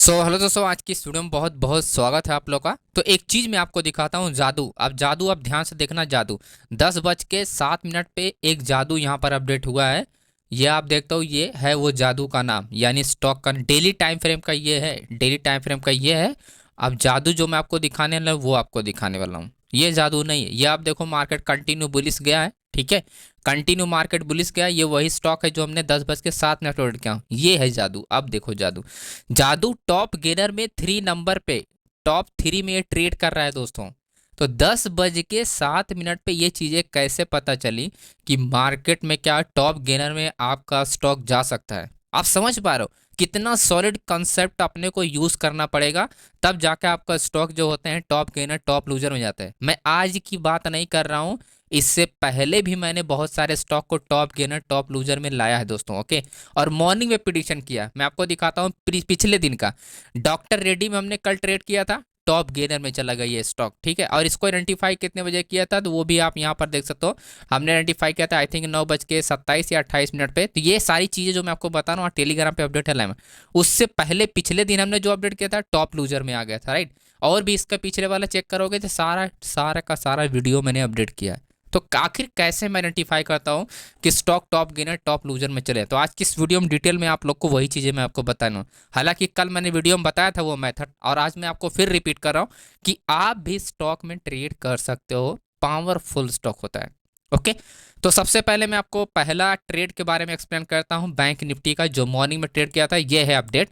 Hello दोस्तों, आज की इस वीडियो में बहुत बहुत स्वागत है आप लोग का। तो एक चीज़ मैं आपको दिखाता हूँ, जादू। अब जादू आप ध्यान से देखना, जादू 10:07 पे एक जादू यहाँ पर अपडेट हुआ है। ये आप देखते हो, ये है वो जादू का नाम, यानी स्टॉक का डेली टाइम फ्रेम का ये है, डेली टाइम फ्रेम का ये है। अब जादू जो मैं आपको दिखाने वाला हूँ वो आपको दिखाने वाला हूँ। ये जादू नहीं है, ये आप देखो मार्केट कंटिन्यू बुलिश गया है, ठीक है। कंटिन्यू मार्केट बुलिश गया, ये वही स्टॉक है जो हमने 10:07 अपलोड किया। ये है जादू। अब देखो जादू, जादू टॉप गेनर में 3 नंबर पे, टॉप 3 में ये ट्रेड कर रहा है दोस्तों। तो 10:07 पे ये चीज़ें कैसे पता चली कि मार्केट में क्या टॉप गेनर में आपका स्टॉक जा सकता है? आप समझ पा रहे हो कितना सॉलिड कंसेप्ट अपने को यूज करना पड़ेगा, तब जाके आपका स्टॉक जो होते हैं टॉप गेनर टॉप लूजर में जाता है। मैं आज की बात नहीं कर रहा हूँ, इससे पहले भी मैंने बहुत सारे स्टॉक को टॉप गेनर टॉप लूजर में लाया है दोस्तों, ओके। और मॉर्निंग में प्रिडिक्शन किया, मैं आपको दिखाता हूँ पिछले दिन का। डॉक्टर रेड्डी में हमने कल ट्रेड किया था, टॉप गेनर में चला गया ये स्टॉक, ठीक है। और इसको आइडेंटिफाई कितने बजे किया था तो वो भी आप यहाँ पर देख सकते हो। हमने आइडेंटिफाई किया था आई थिंक 9:27 या 28 पे। तो ये सारी चीज़ें जो मैं आपको बता रहा हूँ टेलीग्राम पे अपडेट है लाइव में। उससे पहले पिछले दिन हमने जो अपडेट किया था टॉप लूजर में आ गया था, राइट। और भी इसका पिछले वाला चेक करोगे तो सारा सारा का सारा वीडियो मैंने अपडेट किया है। तो आखिर कैसे मैं आइडेंटिफाई करता हूँ कि stock top gainer top loser में चले? तो आज की इस वीडियो में डिटेल में आप लोग को वही चीज़ें मैं आपको बताना हूँ। हालांकि कल मैंने वीडियो में बताया था वो मेथड, और आज मैं आपको फिर रिपीट कर रहा हूँ कि आप भी स्टॉक में ट्रेड कर सकते हो। पावरफुल स्टॉक होता है, ओके। तो सबसे पहले मैं आपको पहला ट्रेड के बारे में एक्सप्लेन करता हूँ, बैंक निफ्टी का जो मॉर्निंग में ट्रेड किया था। ये है अपडेट।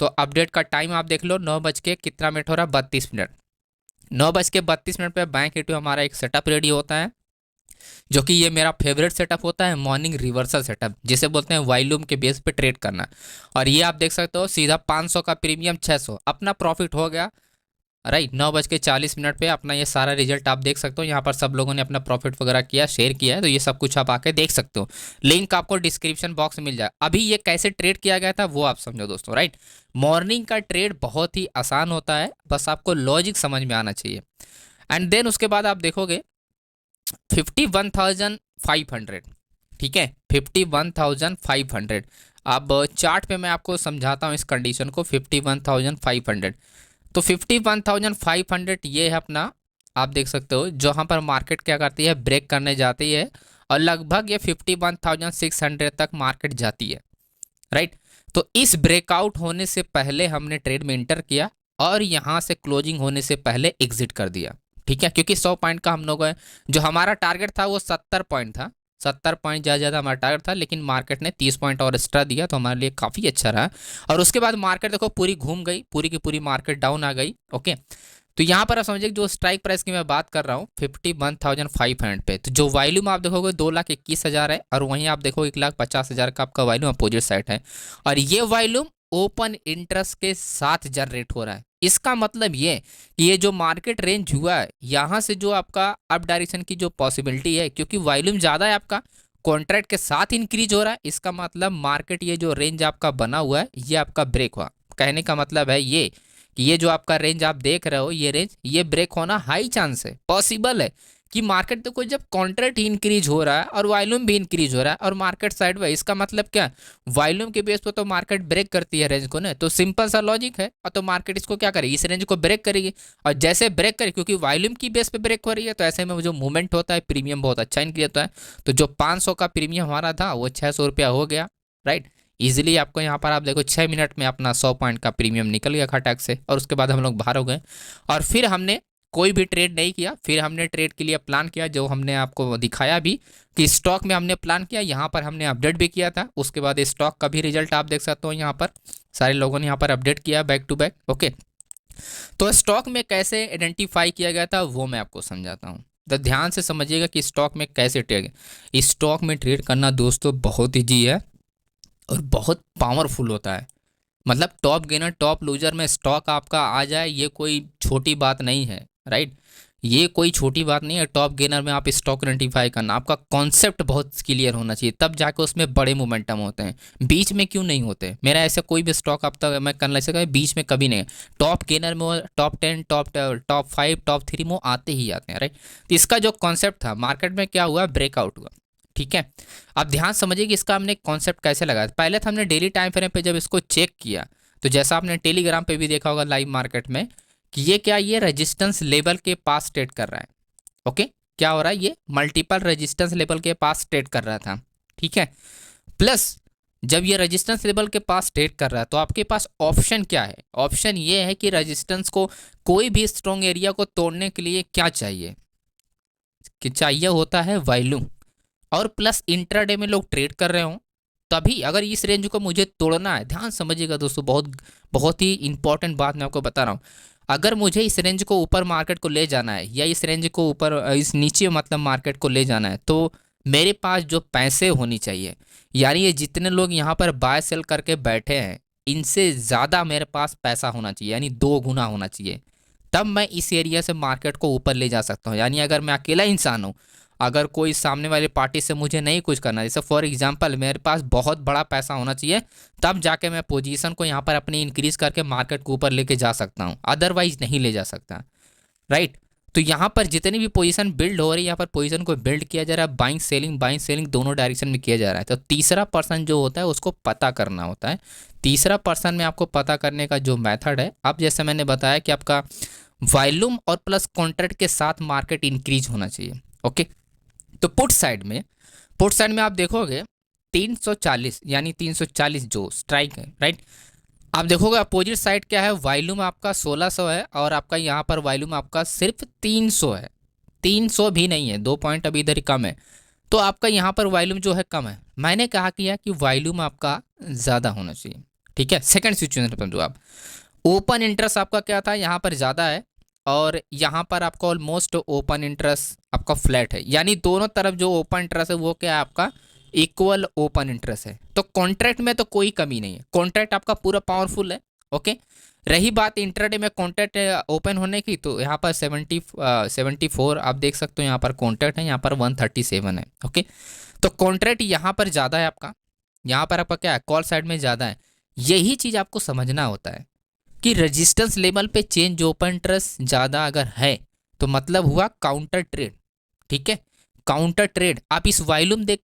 तो अपडेट का टाइम आप देख लो, 9 बज के कितना मिनट हो रहा है, 32 मिनट। 9 बज के 32 मिनट पे बैंक निफ्टी हमारा एक सेटअप रेडी होता है, जो कि ये मेरा फेवरेट सेटअप होता है, मॉर्निंग रिवर्सल सेटअप, जिसे बोलते हैं वॉल्यूम के बेस पे ट्रेड करना। और ये आप देख सकते हो सीधा 500 का प्रीमियम 600 अपना प्रॉफिट हो गया, राइट। 9 बज के 40 मिनट पे अपना ये सारा रिजल्ट आप देख सकते हो। यहाँ पर सब लोगों ने अपना प्रॉफिट वगैरह किया, शेयर किया है, तो ये सब कुछ आप आके देख सकते हो। लिंक आपको डिस्क्रिप्शन बॉक्स में मिल जाए। अभी ये कैसे ट्रेड किया गया था वो आप समझो दोस्तों, राइट। मॉर्निंग का ट्रेड बहुत ही आसान होता है, बस आपको लॉजिक समझ में आना चाहिए। एंड देन उसके बाद आप देखोगे 51,500, ठीक है, 51,500। अब चार्ट पे मैं आपको समझाता हूँ इस कंडीशन को। 51,500, तो 51,500 ये है अपना, आप देख सकते हो जहाँ पर मार्केट क्या करती है, ब्रेक करने जाती है। और लगभग ये 51,600 तक मार्केट जाती है, राइट। तो इस ब्रेकआउट होने से पहले हमने ट्रेड में इंटर किया, और यहाँ से क्लोजिंग होने से पहले एग्जिट कर दिया, ठीक है। क्योंकि 100 पॉइंट का हम लोग जो हमारा टारगेट था वो 70 पॉइंट था। 70 पॉइंट ज़्यादा ज़्यादा हमारा टारगेट था, लेकिन मार्केट ने 30 पॉइंट और एक्स्ट्रा दिया, तो हमारे लिए काफ़ी अच्छा रहा। और उसके बाद मार्केट देखो पूरी घूम गई, पूरी की पूरी मार्केट डाउन आ गई, ओके। तो यहाँ पर आप समझिए जो स्ट्राइक प्राइस की मैं बात कर रहा हूँ 51,500 पे, तो जो वॉल्यूम आप देखोगे 2,21,000 है, और वहीं आप देखो 1,50,000 का आपका वॉल्यूम अपोजिट साइड है। और ये वॉल्यूम ओपन इंटरेस्ट के साथ जनरेट हो रहा है। इसका मतलब ये कि ये जो मार्केट रेंज हुआ है, यहाँ से जो आपका अप डायरेक्शन की जो पॉसिबिलिटी है, क्योंकि वॉल्यूम ज़्यादा है आपका, कॉन्ट्रैक्ट के साथ इंक्रीज हो रहा है, इसका मतलब मार्केट ये जो रेंज आपका बना हुआ है ये आपका ब्रेक हुआ। कहने का मतलब है ये कि ये जो आपका रेंज आप देख रहे हो, ये रेंज ये ब्रेक होना हाई चांस है, पॉसिबल है कि मार्केट देखो जब कॉन्ट्रैक्ट इंक्रीज हो रहा है और वॉल्यूम भी इंक्रीज हो रहा है और मार्केट साइडवेज, इसका मतलब क्या, वॉल्यूम के बेस पर तो मार्केट ब्रेक करती है रेंज को ना। तो सिंपल सा लॉजिक है, और तो मार्केट इसको क्या करेगी, इस रेंज को ब्रेक करेगी। और जैसे ब्रेक करे, क्योंकि वॉल्यूम की बेस पे ब्रेक हो रही है, तो ऐसे में जो मूवमेंट होता है प्रीमियम बहुत अच्छा इंक्रीज होता है। तो जो 500 का प्रीमियम हमारा था वो 600 रुपया हो गया, राइट। इजीली आपको यहाँ पर आप देखो 6 मिनट में अपना 100 पॉइंट का प्रीमियम निकल गया खटाक से। और उसके बाद हम लोग बाहर हो गए, और फिर हमने कोई भी ट्रेड नहीं किया। फिर हमने ट्रेड के लिए प्लान किया, जो हमने आपको दिखाया भी कि स्टॉक में हमने प्लान किया, यहाँ पर हमने अपडेट भी किया था। उसके बाद स्टॉक का भी रिजल्ट आप देख सकते हो, यहाँ पर सारे लोगों ने यहाँ पर अपडेट किया बैक टू बैक, ओके। तो स्टॉक में कैसे आइडेंटिफाई किया गया था वो मैं आपको समझाता हूँ। तो ध्यान से समझिएगा कि स्टॉक में कैसे ट्रेड, स्टॉक में ट्रेड करना दोस्तों बहुत ईजी है और बहुत पावरफुल होता है। मतलब टॉप गेनर टॉप लूजर में स्टॉक आपका आ जाए, ये कोई छोटी बात नहीं है, राइट। ये कोई छोटी बात नहीं है। टॉप गेनर में आप स्टॉक आइडेंटिफाई करना, आपका कॉन्सेप्ट बहुत क्लियर होना चाहिए, तब जाके उसमें बड़े मोमेंटम होते हैं। बीच में क्यों नहीं होते? मेरा ऐसा कोई भी स्टॉक अब तक मैं करने से बीच में कभी नहीं। टॉप गेनर में टॉप 10 टॉप 5 टॉप 3 में आते ही आते हैं, राइट। तो इसका जो कॉन्सेप्ट था, मार्केट में क्या हुआ, ब्रेकआउट हुआ, ठीक है। अब ध्यान समझिए कि इसका हमने कॉन्सेप्ट कैसे लगाया। पहले तो हमने डेली टाइम फ्रेम पे जब इसको चेक किया, तो जैसा आपने टेलीग्राम पे भी देखा होगा लाइव मार्केट में कि ये क्या, ये रेजिस्टेंस लेवल के पास ट्रेड कर रहा है। ओके, क्या हो रहा है, ये मल्टीपल रेजिस्टेंस लेवल के पास ट्रेड कर रहा था, ठीक है। प्लस जब ये रेजिस्टेंस लेवल के पास ट्रेड कर रहा है तो आपके पास ऑप्शन क्या है, ऑप्शन ये है कि रेजिस्टेंस को, कोई भी स्ट्रॉन्ग एरिया को तोड़ने के लिए क्या चाहिए, कि चाहिए होता है वॉल्यूम, और प्लस इंट्राडे में लोग ट्रेड कर रहे हो तभी। अगर इस रेंज को मुझे तोड़ना है, ध्यान समझिएगा दोस्तों, बहुत बहुत ही इंपॉर्टेंट बात मैं आपको बता रहा हूँ। अगर मुझे इस रेंज को ऊपर मार्केट को ले जाना है या इस रेंज को ऊपर, इस नीचे मतलब मार्केट को ले जाना है, तो मेरे पास जो पैसे होनी चाहिए, यानी ये जितने लोग यहाँ पर बाय सेल करके बैठे हैं इनसे ज़्यादा मेरे पास पैसा होना चाहिए, यानी 2 गुना होना चाहिए, तब मैं इस एरिया से मार्केट को ऊपर ले जा सकता हूँ। यानी अगर मैं अकेला इंसान हूँ, अगर कोई सामने वाली पार्टी से मुझे नहीं कुछ करना, जैसे फॉर एग्जांपल मेरे पास बहुत बड़ा पैसा होना चाहिए, तब जाके मैं पोजीशन को यहाँ पर अपनी इंक्रीज करके मार्केट को ऊपर लेके जा सकता हूँ, अदरवाइज नहीं ले जा सकता, राइट। तो यहाँ पर जितनी भी पोजीशन बिल्ड हो रही है, यहाँ पर पोजीशन को बिल्ड किया जा रहा है, बाइंग सेलिंग दोनों डायरेक्शन में किया जा रहा है। तो तीसरा पर्सन जो होता है उसको पता करना होता है। तीसरा पर्सन में आपको पता करने का जो मेथड है, अब जैसे मैंने बताया कि आपका वॉल्यूम और प्लस कॉन्ट्रैक्ट के साथ मार्केट इंक्रीज होना चाहिए। ओके, तो पुट साइड में आप देखोगे 340, यानी 340 जो स्ट्राइक है, राइट। आप देखोगे अपोजिट साइड क्या है, वॉल्यूम आपका 1600 है और आपका यहाँ पर वॉल्यूम आपका सिर्फ 300 है, 300 भी नहीं है, 2 पॉइंट अभी इधर ही कम है। तो आपका यहाँ पर वॉल्यूम जो है कम है। मैंने कहा कि वॉल्यूम आपका ज़्यादा होना चाहिए, ठीक है। सेकंड सिचुएशन समझो आप, ओपन इंटरेस्ट आपका क्या था, यहाँ पर ज़्यादा है और यहाँ पर आपका ऑलमोस्ट ओपन इंटरेस्ट आपका फ्लैट है, यानी दोनों तरफ जो ओपन इंटरेस्ट है वो क्या है, आपका इक्वल ओपन इंटरेस्ट है। तो कॉन्ट्रैक्ट में तो कोई कमी नहीं है, कॉन्ट्रैक्ट आपका पूरा पावरफुल है। ओके, रही बात इंट्राडे में कॉन्ट्रैक्ट ओपन होने की, तो यहाँ पर 74 आप देख सकते हो, यहाँ पर कॉन्ट्रैक्ट है, यहाँ पर 137 है। ओके, तो कॉन्ट्रैक्ट यहाँ पर ज़्यादा है आपका, यहाँ पर आपका क्या है, कॉल साइड में ज़्यादा है। यही चीज़ आपको समझना होता है कि रेजिस्टेंस लेवल पे चेंज ओपन इंटरेस्ट ज़्यादा अगर है तो मतलब हुआ काउंटर ट्रेड, ठीक है। काउंटर ट्रेड, आप इस वॉल्यूम देख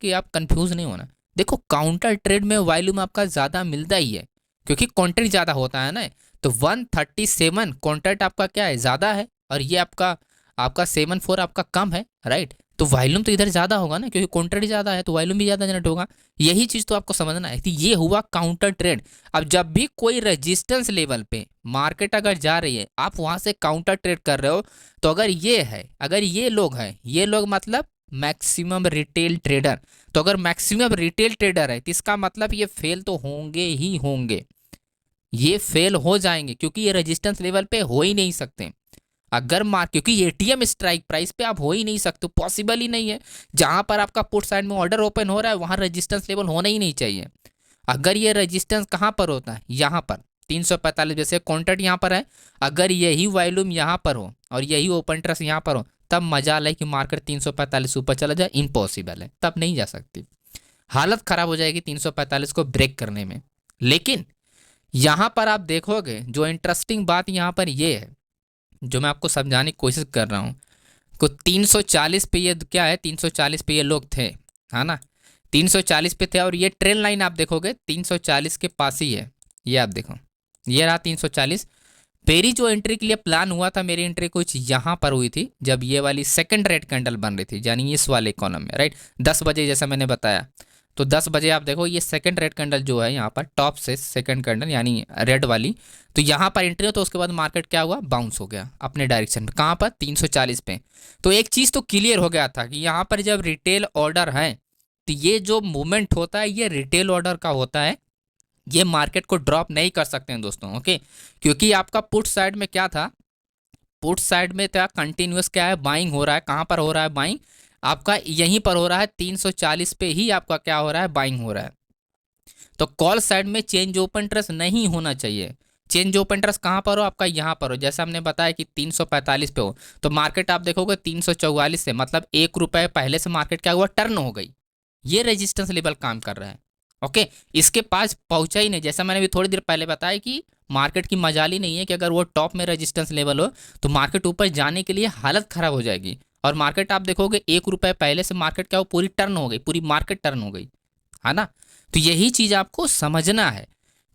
के आप कंफ्यूज नहीं होना। देखो काउंटर ट्रेड में वॉल्यूम आपका ज़्यादा मिलता ही है क्योंकि कॉन्ट्रैक्ट ज़्यादा होता है ना। तो 137 कॉन्ट्रैक्ट आपका क्या है, ज़्यादा है, और ये आपका 74 आपका कम है, राइट। तो वॉल्यूम तो इधर ज़्यादा होगा ना, क्योंकि कॉन्ट्रैक्ट ज़्यादा है तो वॉल्यूम भी ज़्यादा जनरेट होगा। यही चीज़ तो आपको समझना है कि ये हुआ काउंटर ट्रेड। अब जब भी कोई रेजिस्टेंस लेवल पे मार्केट अगर जा रही है, आप वहाँ से काउंटर ट्रेड कर रहे हो, तो अगर ये लोग हैं, ये लोग मतलब मैक्सिमम रिटेल ट्रेडर, तो अगर मैक्सिमम रिटेल ट्रेडर है तो इसका मतलब ये फेल तो होंगे ही होंगे, ये फेल हो जाएंगे क्योंकि ये रेजिस्टेंस लेवल पे हो ही नहीं सकते। अगर क्योंकि एटीएम स्ट्राइक प्राइस पे आप हो ही नहीं सकते, पॉसिबल ही नहीं है। जहां पर आपका पुट साइड में ऑर्डर ओपन हो रहा है वहां रेजिस्टेंस लेवल होना ही नहीं चाहिए। अगर ये रेजिस्टेंस कहां पर होता है, यहाँ पर 345, जैसे कॉन्ट्रैक्ट यहाँ पर है, अगर यही वॉल्यूम यहाँ पर हो और यही ओपन इंटरेस्ट यहाँ पर हो, तब मजा है कि मार्केट 345 ऊपर चला जाए, इम्पॉसिबल है, तब नहीं जा सकती, हालत खराब हो जाएगी 345 को ब्रेक करने में। लेकिन यहाँ पर आप देखोगे जो इंटरेस्टिंग बात यहाँ पर ये है, जो मैं आपको समझाने की कोशिश कर रहा हूँ, को 340 पे ये क्या है, 340 पे ये लोग थे, है ना, 340 पे थे, और ये ट्रेल लाइन आप देखोगे 340 के पास ही है। ये आप देखो, ये रहा 340। मेरी जो एंट्री के लिए प्लान हुआ था, मेरी एंट्री कुछ यहाँ पर हुई थी जब ये वाली सेकंड रेड कैंडल बन रही थी, यानी इस वाले कॉलम में, राइट, 10 बजे जैसा मैंने बताया। तो 10 बजे आप देखो ये सेकंड रेड कैंडल जो है यहाँ पर टॉप से सेकंड कैंडल यानी रेड वाली, तो यहाँ पर एंट्री हो, तो उसके बाद मार्केट क्या हुआ, बाउंस हो गया अपने डायरेक्शन में, कहाँ पर 340 पे। तो एक चीज़ तो क्लियर हो गया था कि यहाँ पर जब रिटेल ऑर्डर है तो ये जो मूवमेंट होता है ये रिटेल ऑर्डर का होता है, ये मार्केट को ड्रॉप नहीं कर सकते हैं दोस्तों। ओके, क्योंकि आपका पुट साइड में क्या था, पुट साइड में क्या कंटिन्यूस क्या है, बाइंग हो रहा है। कहाँ पर हो रहा है बाइंग, आपका यहीं पर हो रहा है, 340 पे ही आपका क्या हो रहा है, बाइंग हो रहा है। तो कॉल साइड में चेंज ओपन इंटरेस्ट नहीं होना चाहिए। चेंज ओपन इंटरेस्ट कहाँ पर हो, आपका यहाँ पर हो, जैसा हमने बताया कि 345 पे हो, तो मार्केट आप देखोगे 344 से, मतलब 1 रुपये पहले से मार्केट क्या हुआ, टर्न हो गई, ये रेजिस्टेंस लेवल काम कर रहा है। ओके, इसके पास पहुंचा ही नहीं। जैसा मैंने भी थोड़ी देर पहले बताया कि मार्केट की मजाली नहीं है कि अगर वो टॉप में रेजिस्टेंस लेवल हो तो मार्केट ऊपर जाने के लिए हालत खराब हो जाएगी। और मार्केट आप देखोगे 1 रुपये पहले से मार्केट क्या हो, पूरी टर्न हो गई, पूरी मार्केट टर्न हो गई, है ना। तो यही चीज़ आपको समझना है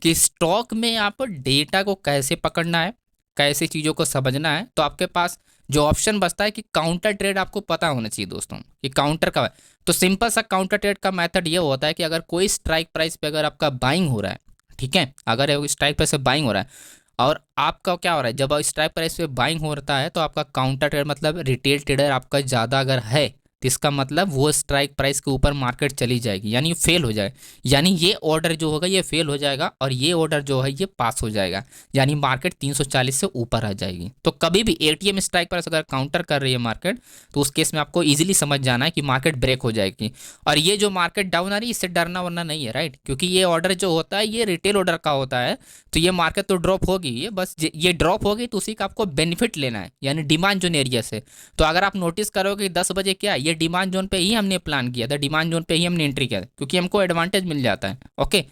कि स्टॉक में आप डेटा को कैसे पकड़ना है, कैसे चीज़ों को समझना है, तो आपके पास जो ऑप्शन बचता है कि काउंटर ट्रेड आपको पता होना चाहिए दोस्तों कि काउंटर का है। तो सिंपल सा काउंटर ट्रेड का मेथड ये होता है कि अगर कोई स्ट्राइक प्राइस पे अगर आपका बाइंग हो रहा है, ठीक है, अगर स्ट्राइक प्राइस पे बाइंग हो रहा है और आपका क्या हो रहा है, जब स्ट्राइक प्राइस पे बाइंग होता है तो आपका काउंटर ट्रेड मतलब रिटेल ट्रेडर आपका ज़्यादा अगर है, तो इसका मतलब वो स्ट्राइक प्राइस के ऊपर मार्केट चली जाएगी, यानी फेल हो जाए, यानी ये ऑर्डर जो होगा ये फेल हो जाएगा और ये ऑर्डर जो है ये पास हो जाएगा, यानी मार्केट 340 से ऊपर आ जाएगी। तो कभी भी एटीएम स्ट्राइक प्राइस अगर काउंटर कर रही है मार्केट, तो उस केस में आपको इजीली समझ जाना है कि मार्केट ब्रेक हो जाएगी। और ये जो मार्केट डाउन आ रही है इससे डरना वरना नहीं है, राइट, क्योंकि ये ऑर्डर जो होता है ये रिटेल ऑर्डर का होता है, तो ये मार्केट तो ड्रॉप होगी, ये बस ये ड्रॉप होगी तो उसी का आपको बेनिफिट लेना है, यानी डिमांड जोन एरिया से। तो अगर आप नोटिस करोगे 10 बजे क्या ये डिमांड जोन पे ही हमने प्लान किया था, डिमांड जोन पे ही हमने एंट्री किया था, क्योंकि हमको एडवांटेज मिल जाता है। ओके,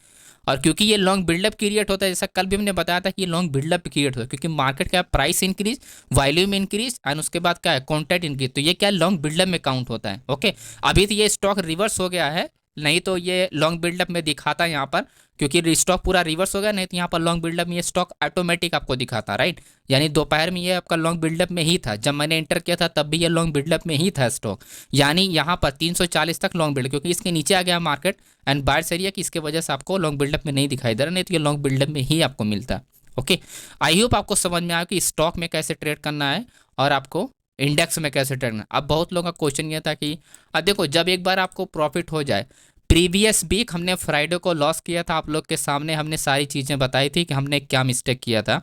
और क्योंकि ये लॉन्ग बिल्डअप क्रिएट होता है, जैसा कल भी हमने बताया था कि ये लॉन्ग बिल्डअप क्रिएट होता है, क्योंकि मार्केट क्या है, price increase, volume increase and उसके बाद क्या है, कॉन्टेंट इंक्रीज, तो ये क्या लॉन्ग बिल्डअप में काउंट होता है। ओके, अभी तो ये स्टॉक रिवर्स हो गया है, नहीं तो ये लॉन्ग बिल्डअप में दिखाता है यहाँ पर, क्योंकि स्टॉक पूरा रिवर्स हो गया, नहीं तो यहाँ पर लॉन्ग बिल्डअप में ये स्टॉक ऑटोमेटिक आपको दिखाता, राइट, यानी दोपहर में ये आपका लॉन्ग बिल्डअप में ही था, जब मैंने एंटर किया था तब भी ये लॉन्ग बिल्डअप में ही था स्टॉक, यानी यहाँ पर 340 तक लॉन्ग बिल्डअप, क्योंकि इसके नीचे आ गया मार्केट एंड बायर्स एरिया की, इसके वजह से आपको लॉन्ग बिल्डअप में नहीं दिखाई दे रहा, नहीं तो ये लॉन्ग बिल्डअप में ही आपको मिलता है। ओके, आई होप आपको समझ में आया कि स्टॉक में कैसे ट्रेड करना है और आपको इंडेक्स में कैसे ट्रेड करना है। अब बहुत लोगों का क्वेश्चन ये था कि अब देखो, जब एक बार आपको प्रॉफिट हो जाए, प्रीवियस वीक हमने फ्राइडे को लॉस किया था, आप लोग के सामने हमने सारी चीज़ें बताई थी कि हमने क्या मिस्टेक किया था,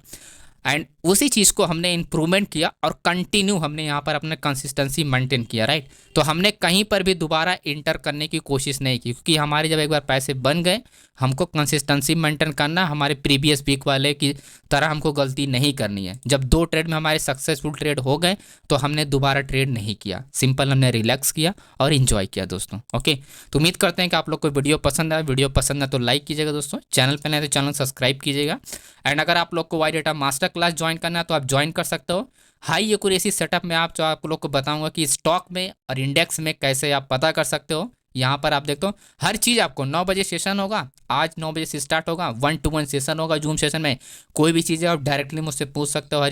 एंड उसी चीज़ को हमने इम्प्रूवमेंट किया और कंटिन्यू हमने यहाँ पर अपने कंसिस्टेंसी मेंटेन किया, राइट। तो हमने कहीं पर भी दोबारा इंटर करने की कोशिश नहीं की, क्योंकि हमारे जब एक बार पैसे बन गए, हमको कंसिस्टेंसी मेंटेन करना, हमारे प्रीवियस वीक वाले की तरह हमको गलती नहीं करनी है। जब 2 ट्रेड में हमारे सक्सेसफुल ट्रेड हो गए तो हमने दोबारा ट्रेड नहीं किया, सिंपल हमने रिलैक्स किया और इन्जॉय किया दोस्तों। ओके, तो उम्मीद करते हैं कि आप लोग को वीडियो पसंद आए, वीडियो पसंद है तो लाइक कीजिएगा दोस्तों, चैनल पर नए तो चैनल सब्सक्राइब कीजिएगा, एंड अगर आप लोग को Y data master class join करना है तो आप ज्वाइन कर सकते हो। हाई एक्यूरेसी सेटअप में आप लोग को बताऊंगा कि स्टॉक में और इंडेक्स में कैसे आप पता कर सकते हो। यहाँ पर आप देखते हो हर चीज़ आपको 9 बजे सेशन होगा, आज 9 बजे से स्टार्ट होगा, 1-to-1 सेशन होगा जूम सेशन में, कोई भी चीज़ है आप डायरेक्टली मुझसे पूछ सकते हो,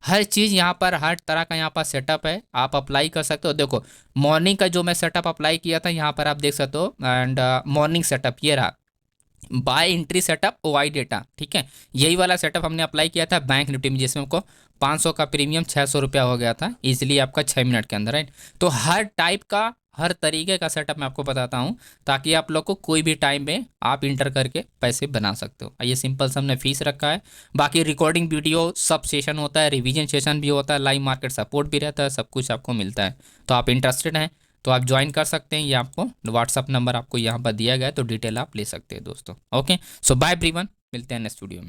हर चीज़ यहाँ पर हर तरह का यहाँ पर सेटअप है, आप अप्लाई कर सकते हो। देखो मॉर्निंग का जो मैं सेटअप अप्लाई किया था यहाँ पर आप देख सकते हो, एंड मॉर्निंग सेटअप ये रहा, buy entry setup Y data, ठीक है, यही वाला सेटअप हमने अप्लाई किया था बैंक निफ्टी में, जिसमें हमको 500 का प्रीमियम 600 रुपया हो गया था इजीली आपका 6 मिनट के अंदर, राइट। तो हर टाइप का हर तरीके का सेटअप मैं आपको बताता हूँ, ताकि आप लोग को कोई भी टाइम में आप इंटर करके पैसे बना सकते हो। ये सिंपल सा हमने फीस रखा है, बाकी रिकॉर्डिंग वीडियो सब सेशन होता है, रिवीजन सेशन भी होता है, लाइव मार्केट सपोर्ट भी रहता है, सब कुछ आपको मिलता है। तो आप इंटरेस्टेड हैं तो आप ज्वाइन कर सकते हैं, ये आपको व्हाट्सअप नंबर आपको यहाँ पर दिया गया है, तो डिटेल आप ले सकते हैं दोस्तों। ओके, सो बाय एवरीवन, मिलते हैं नेक्स्ट वीडियो में।